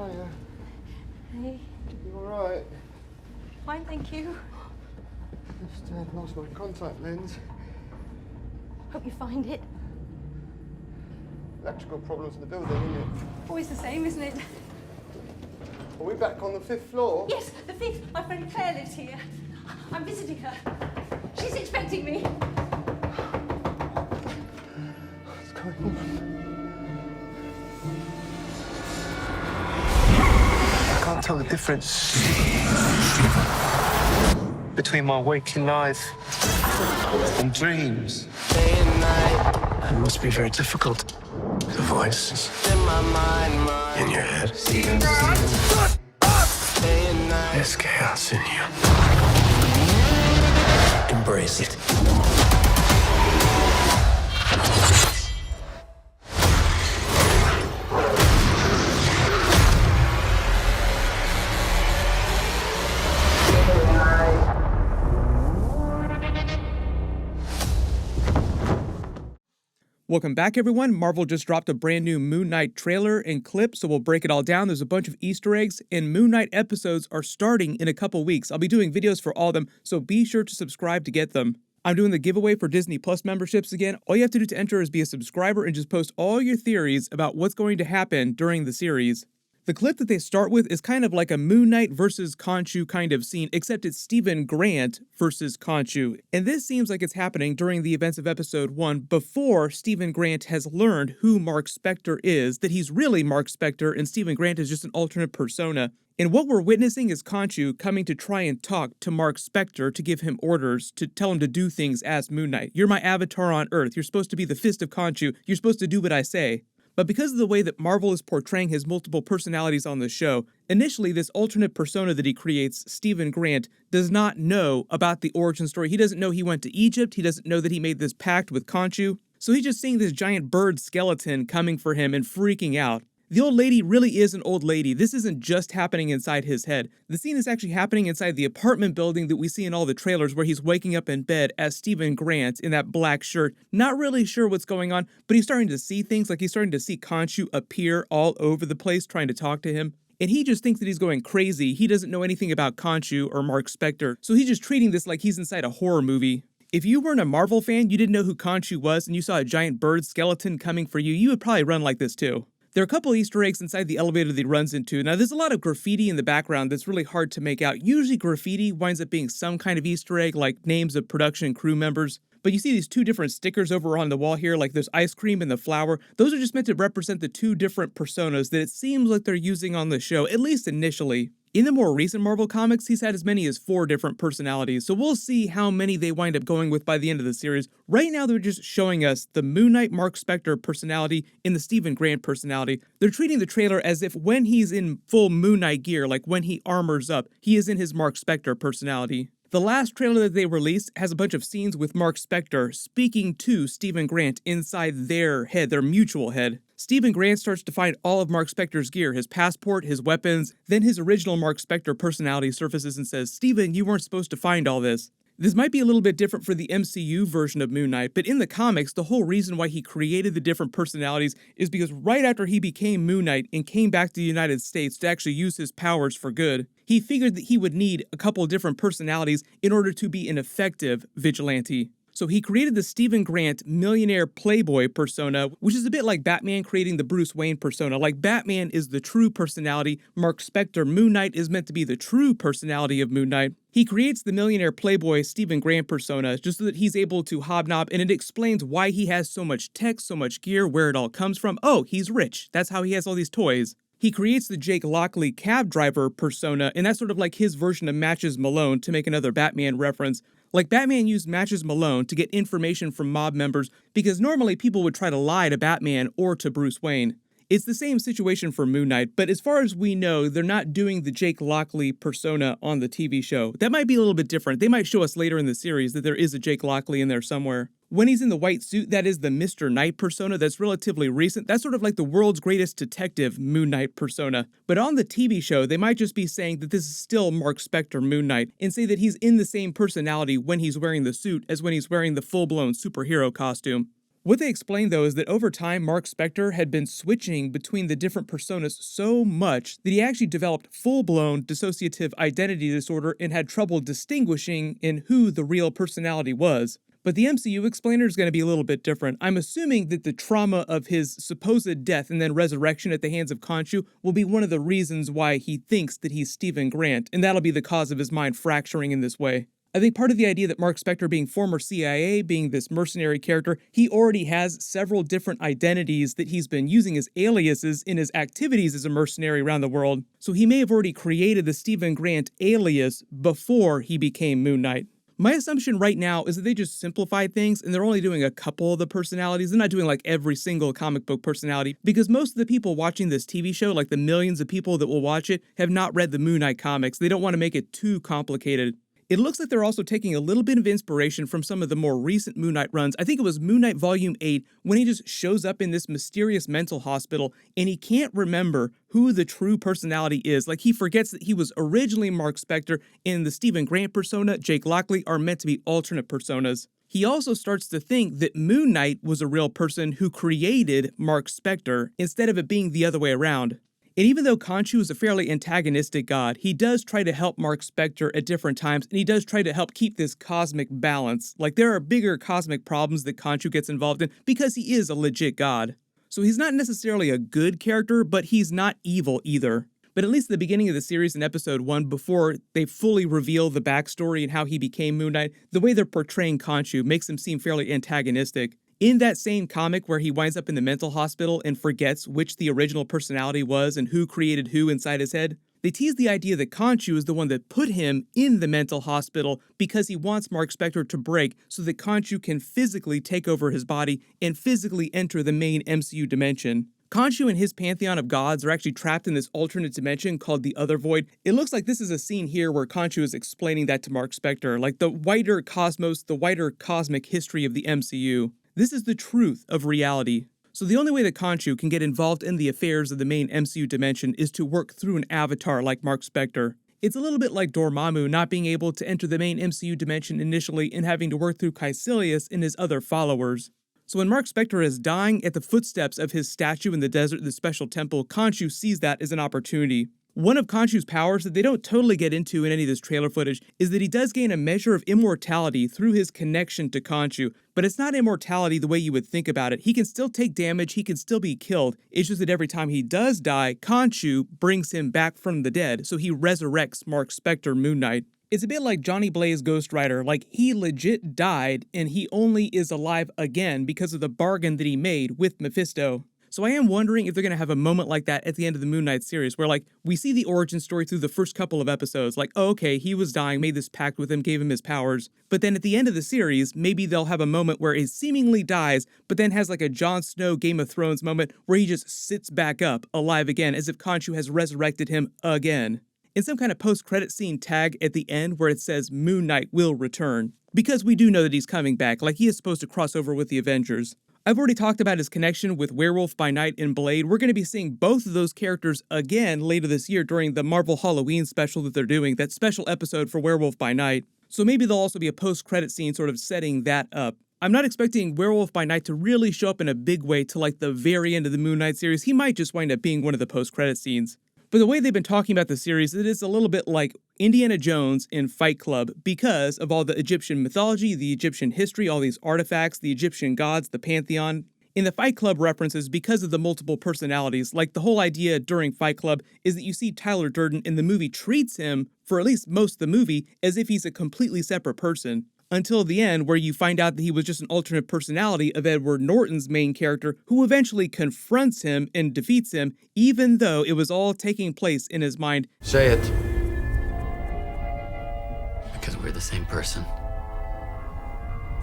Hiya. Hey, You alright? fine, thank you. Just lost my contact lens. Hope you find it. Electrical problems in the building, isn't it? Always the same, isn't it? Are we back on the 5th floor? Yes, the fifth. My friend Claire lives here. I'm visiting her. She's expecting me. What's going on? I can't tell the difference between my waking life and dreams. Day and night, It must be very difficult. The voices in my mind, mind. in your head. Day and night, There's chaos in you. Embrace it. Welcome back, everyone. Marvel just dropped a brand new Moon Knight trailer and clip, so we'll break it all down. There's a bunch of Easter eggs, and Moon Knight episodes are starting in a couple weeks. I'll be doing videos for all of them, so be sure to subscribe to get them. I'm doing the giveaway for Disney Plus memberships again. All you have to do to enter is be a subscriber and just post all your theories about what's going to happen during the series. The clip that they start with is kind of like a Moon Knight versus Khonshu kind of scene, except it's Stephen Grant versus Khonshu. And this seems like it's happening during the events of episode 1, before Stephen Grant has learned who Mark Spector is, that he's really Mark Spector and Stephen Grant is just an alternate persona. And what we're witnessing is Khonshu coming to try and talk to Mark Spector to give him orders, to tell him to do things as Moon Knight. You're my avatar on Earth. You're supposed to be the fist of Khonshu. You're supposed to do what I say. But because of the way that Marvel is portraying his multiple personalities on the show, initially this alternate persona that he creates, Stephen Grant, does not know about the origin story. He doesn't know he went to Egypt. He doesn't know that he made this pact with Khonshu. So he's just seeing this giant bird skeleton coming for him and freaking out. The old lady really is an old lady. This isn't just happening inside his head. The scene is actually happening inside the apartment building that we see in all the trailers, where he's waking up in bed as Stephen Grant in that black shirt. Not really sure what's going on, but he's starting to see things, like he's starting to see Khonshu appear all over the place trying to talk to him. And he just thinks that he's going crazy. He doesn't know anything about Khonshu or Mark Spector, so he's just treating this like he's inside a horror movie. If you weren't a Marvel fan, you didn't know who Khonshu was, and you saw a giant bird skeleton coming for you, you would probably run like this too. There are a couple Easter eggs inside the elevator that he runs into. Now, there's a lot of graffiti in the background that's really hard to make out. Usually graffiti winds up being some kind of Easter egg, like names of production crew members. But you see these two different stickers over on the wall here, like there's ice cream and the flower. Those are just meant to represent the two different personas that it seems like they're using on the show, at least initially. In the more recent Marvel comics, he's had as many as 4 different personalities, so we'll see how many they wind up going with by the end of the series. Right now, they're just showing us the Moon Knight Mark Spector personality and the Stephen Grant personality. They're treating the trailer as if when he's in full Moon Knight gear, like when he armors up, he is in his Mark Spector personality. The last trailer that they released has a bunch of scenes with Mark Spector speaking to Stephen Grant inside their head, their mutual head. Stephen Grant starts to find all of Mark Spector's gear, his passport, his weapons. Then his original Mark Spector personality surfaces and says, "Stephen, you weren't supposed to find all this." This might be a little bit different for the MCU version of Moon Knight, but in the comics, the whole reason why he created the different personalities is because right after he became Moon Knight and came back to the United States to actually use his powers for good, he figured that he would need a couple of different personalities in order to be an effective vigilante. So he created the Stephen Grant millionaire playboy persona, which is a bit like Batman creating the Bruce Wayne persona. Like Batman is the true personality, Mark Spector Moon Knight is meant to be the true personality of Moon Knight. He creates the millionaire playboy Stephen Grant persona just so that he's able to hobnob, and it explains why he has so much tech, so much gear, where it all comes from. Oh, he's rich. That's how he has all these toys. He creates the Jake Lockley cab driver persona, and that's sort of like his version of Matches Malone, to make another Batman reference. Like Batman used Matches Malone to get information from mob members because normally people would try to lie to Batman or to Bruce Wayne. It's the same situation for Moon Knight, but as far as we know, they're not doing the Jake Lockley persona on the TV show. That might be a little bit different. They might show us later in the series that there is a Jake Lockley in there somewhere. When he's in the white suit, that is the Mr. Knight persona that's relatively recent. That's sort of like the world's greatest detective Moon Knight persona. But on the TV show, they might just be saying that this is still Mark Spector Moon Knight and say that he's in the same personality when he's wearing the suit as when he's wearing the full-blown superhero costume. What they explained, though, is that over time, Mark Spector had been switching between the different personas so much that he actually developed full-blown dissociative identity disorder and had trouble distinguishing in who the real personality was. But the MCU explainer is going to be a little bit different. I'm assuming that the trauma of his supposed death and then resurrection at the hands of Khonshu will be one of the reasons why he thinks that he's Stephen Grant, and that'll be the cause of his mind fracturing in this way. I think part of the idea that Mark Spector, being former CIA, being this mercenary character, he already has several different identities that he's been using as aliases in his activities as a mercenary around the world. So he may have already created the Stephen Grant alias before he became Moon Knight. My assumption right now is that they just simplified things and they're only doing a couple of the personalities. They're not doing like every single comic book personality, because most of the people watching this TV show, like the millions of people that will watch it, have not read the Moon Knight comics. They don't want to make it too complicated. It looks like they're also taking a little bit of inspiration from some of the more recent Moon Knight runs. I think it was Moon Knight Volume 8, when he just shows up in this mysterious mental hospital and he can't remember who the true personality is. Like, he forgets that he was originally Mark Spector, and the Stephen Grant persona, Jake Lockley, are meant to be alternate personas. He also starts to think that Moon Knight was a real person who created Mark Spector, instead of it being the other way around. And even though Khonshu is a fairly antagonistic god, he does try to help Mark Spector at different times, and he does try to help keep this cosmic balance. Like, there are bigger cosmic problems that Khonshu gets involved in because he is a legit god. So he's not necessarily a good character, but he's not evil either. But at least at the beginning of the series in episode 1, before they fully reveal the backstory and how he became Moon Knight, the way they're portraying Khonshu makes him seem fairly antagonistic. In that same comic where he winds up in the mental hospital and forgets which the original personality was and who created who inside his head, they tease the idea that Khonshu is the one that put him in the mental hospital because he wants Mark Spector to break so that Khonshu can physically take over his body and physically enter the main MCU dimension. Khonshu and his pantheon of gods are actually trapped in this alternate dimension called the Other Void. It looks like this is a scene here where Khonshu is explaining that to Mark Spector, like the wider cosmos, the wider cosmic history of the MCU. This is the truth of reality. So the only way that Khonshu can get involved in the affairs of the main MCU dimension is to work through an avatar like Mark Spector. It's a little bit like Dormammu not being able to enter the main MCU dimension initially and having to work through Caecilius and his other followers. So when Mark Spector is dying at the footsteps of his statue in the desert, the special temple, Khonshu sees that as an opportunity. One of Khonshu's powers that they don't totally get into in any of this trailer footage is that he does gain a measure of immortality through his connection to Khonshu, but it's not immortality the way you would think about it. He can still take damage, he can still be killed. It's just that every time he does die, Khonshu brings him back from the dead, so he resurrects Mark Spector, Moon Knight. It's a bit like Johnny Blaze Ghost Rider, like he legit died and he only is alive again because of the bargain that he made with Mephisto. So I am wondering if they're going to have a moment like that at the end of the Moon Knight series, where like we see the origin story through the first couple of episodes, like, oh, okay, he was dying, made this pact with him, gave him his powers, but then at the end of the series, maybe they'll have a moment where he seemingly dies, but then has like a Jon Snow Game of Thrones moment where he just sits back up, alive again, as if Khonshu has resurrected him again. In some kind of post-credit scene tag at the end where it says Moon Knight will return. Because we do know that he's coming back, like he is supposed to cross over with the Avengers. I've already talked about his connection with Werewolf by Night and Blade. We're going to be seeing both of those characters again later this year during the Marvel Halloween special that they're doing, that special episode for Werewolf by Night. So maybe there'll also be a post-credit scene sort of setting that up. I'm not expecting Werewolf by Night to really show up in a big way till like the very end of the Moon Knight series. He might just wind up being one of the post-credit scenes. But the way they've been talking about the series, it is a little bit like Indiana Jones in Fight Club because of all the Egyptian mythology, the Egyptian history, all these artifacts, the Egyptian gods, the pantheon. In the Fight Club references, because of the multiple personalities, like the whole idea during Fight Club is that you see Tyler Durden and the movie treats him, for at least most of the movie, as if he's a completely separate person. Until the end, where you find out that he was just an alternate personality of Edward Norton's main character, who eventually confronts him and defeats him, even though it was all taking place in his mind. Say it. Because we're the same person.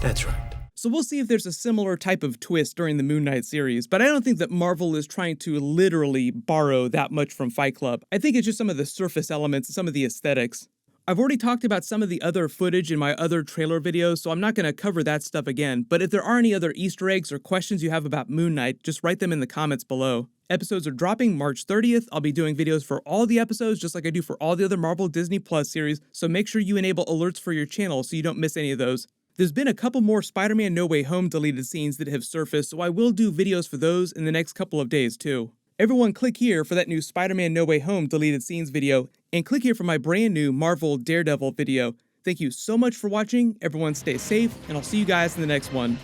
That's right. So we'll see if there's a similar type of twist during the Moon Knight series, but I don't think that Marvel is trying to literally borrow that much from Fight Club. I think it's just some of the surface elements and some of the aesthetics. I've already talked about some of the other footage in my other trailer videos, so I'm not going to cover that stuff again, but if there are any other Easter eggs or questions you have about Moon Knight, just write them in the comments below. Episodes are dropping March 30th. I'll be doing videos for all the episodes just like I do for all the other Marvel Disney Plus series, so make sure you enable alerts for your channel so you don't miss any of those. There's been a couple more Spider-Man No Way Home deleted scenes that have surfaced, so I will do videos for those in the next couple of days too. Everyone click here for that new Spider-Man No Way Home deleted scenes video, and click here for my brand new Marvel Daredevil video. Thank you so much for watching, everyone stay safe, and I'll see you guys in the next one.